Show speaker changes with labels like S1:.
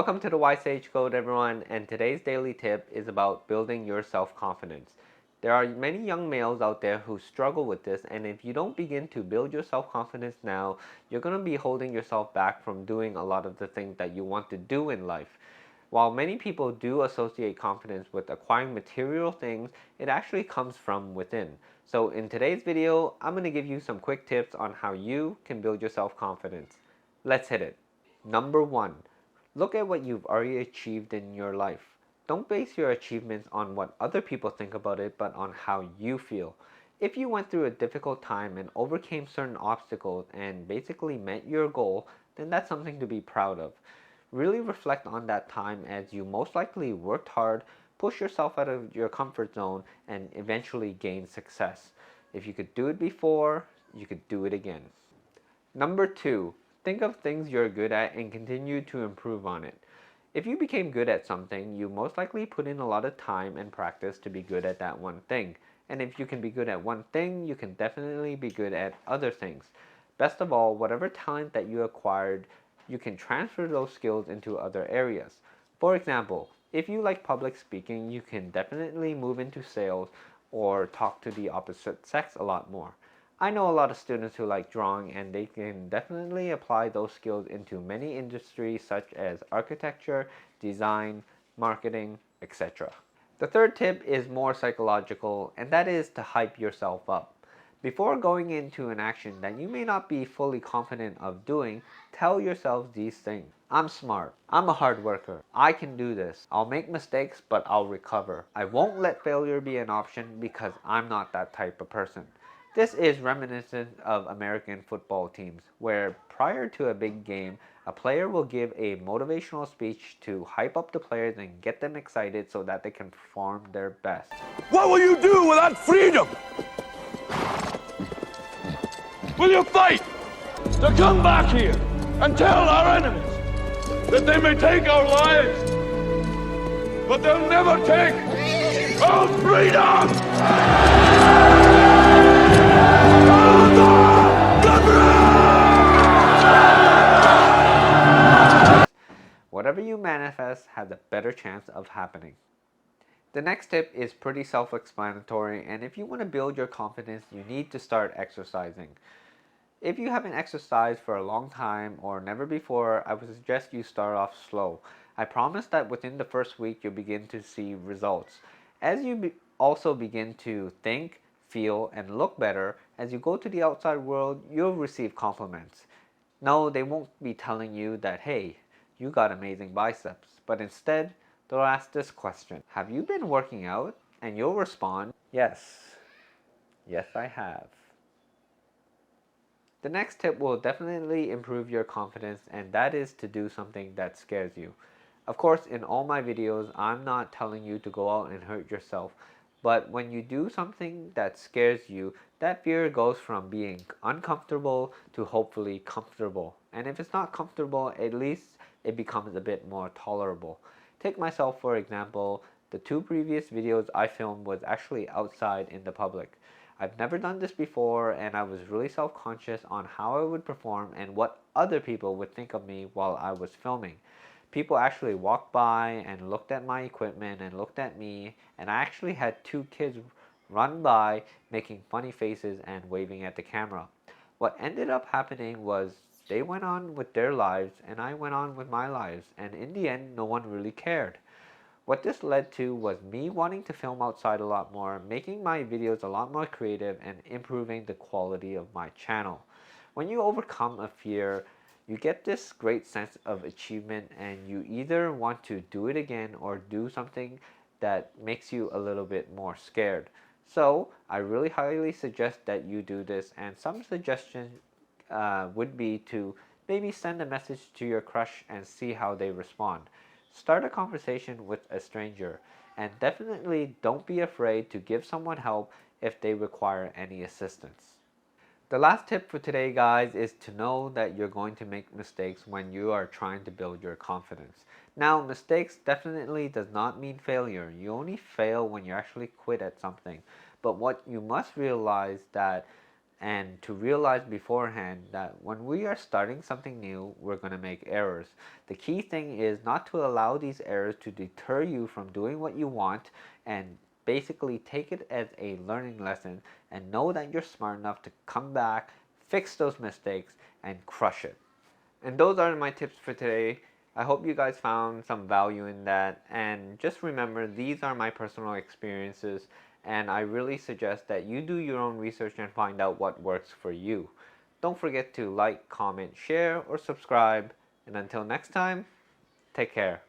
S1: Welcome to the Y Sage Code, everyone, and today's daily tip is about building your self-confidence. There are many young males out there who struggle with this, and if you don't begin to build your self-confidence now, you're going to be holding yourself back from doing a lot of the things that you want to do in life. While many people do associate confidence with acquiring material things, it actually comes from within. So in today's video, I'm going to give you some quick tips on how you can build your self-confidence. Let's hit it. Number 1. Look at what you've already achieved in your life. Don't base your achievements on what other people think about it, but on how you feel. If you went through a difficult time and overcame certain obstacles and basically met your goal, then that's something to be proud of. Really reflect on that time, as you most likely worked hard, push yourself out of your comfort zone, and eventually gain success. If you could do it before, you could do it again. Number 2. Think of things you're good at and continue to improve on it. If you became good at something, you most likely put in a lot of time and practice to be good at that one thing. And if you can be good at one thing, you can definitely be good at other things. Best of all, whatever talent that you acquired, you can transfer those skills into other areas. For example, if you like public speaking, you can definitely move into sales or talk to the opposite sex a lot more. I know a lot of students who like drawing, and they can definitely apply those skills into many industries such as architecture, design, marketing, etc. The third tip is more psychological, and that is to hype yourself up. Before going into an action that you may not be fully confident of doing, tell yourself these things. I'm smart. I'm a hard worker. I can do this. I'll make mistakes, but I'll recover. I won't let failure be an option because I'm not that type of person. This is reminiscent of American football teams, where prior to a big game, a player will give a motivational speech to hype up the players and get them excited so that they can perform their best.
S2: What will you do without freedom? Will you fight to come back here and tell our enemies that they may take our lives, but they'll never take our freedom?
S1: Whatever you manifest has a better chance of happening. The next tip is pretty self-explanatory, and if you want to build your confidence, you need to start exercising. If you haven't exercised for a long time or never before, I would suggest you start off slow. I promise that within the first week you'll begin to see results. As you also begin to think, feel, and look better, as you go to the outside world, you'll receive compliments. No, they won't be telling you that, hey, you got amazing biceps, but instead, they'll ask this question: have you been working out? And you'll respond, yes. Yes, I have. The next tip will definitely improve your confidence, and that is to do something that scares you. Of course, in all my videos, I'm not telling you to go out and hurt yourself, but when you do something that scares you, that fear goes from being uncomfortable to hopefully comfortable. And if it's not comfortable, at least it becomes a bit more tolerable. Take myself for example. The 2 previous videos I filmed was actually outside in the public. I've never done this before, and I was really self-conscious on how I would perform and what other people would think of me while I was filming. People actually walked by and looked at my equipment and looked at me, and I actually had 2 kids run by making funny faces and waving at the camera. What ended up happening was they went on with their lives and I went on with my lives, and in the end, no one really cared. What this led to was me wanting to film outside a lot more, making my videos a lot more creative, and improving the quality of my channel. When you overcome a fear, you get this great sense of achievement, and you either want to do it again or do something that makes you a little bit more scared. So I really highly suggest that you do this, and some suggestions would be to maybe send a message to your crush and see how they respond. Start a conversation with a stranger, and definitely don't be afraid to give someone help if they require any assistance. The last tip for today, guys, is to know that you're going to make mistakes when you are trying to build your confidence. Now, mistakes definitely does not mean failure. You only fail when you actually quit at something. But what you must realize that and to realize beforehand that when we are starting something new, we're going to make errors. The key thing is not to allow these errors to deter you from doing what you want, and basically take it as a learning lesson and know that you're smart enough to come back, fix those mistakes, and crush it. And those are my tips for today. I hope you guys found some value in that. And just remember, these are my personal experiences, and I really suggest that you do your own research and find out what works for you. Don't forget to like, comment, share, or subscribe. And until next time, take care.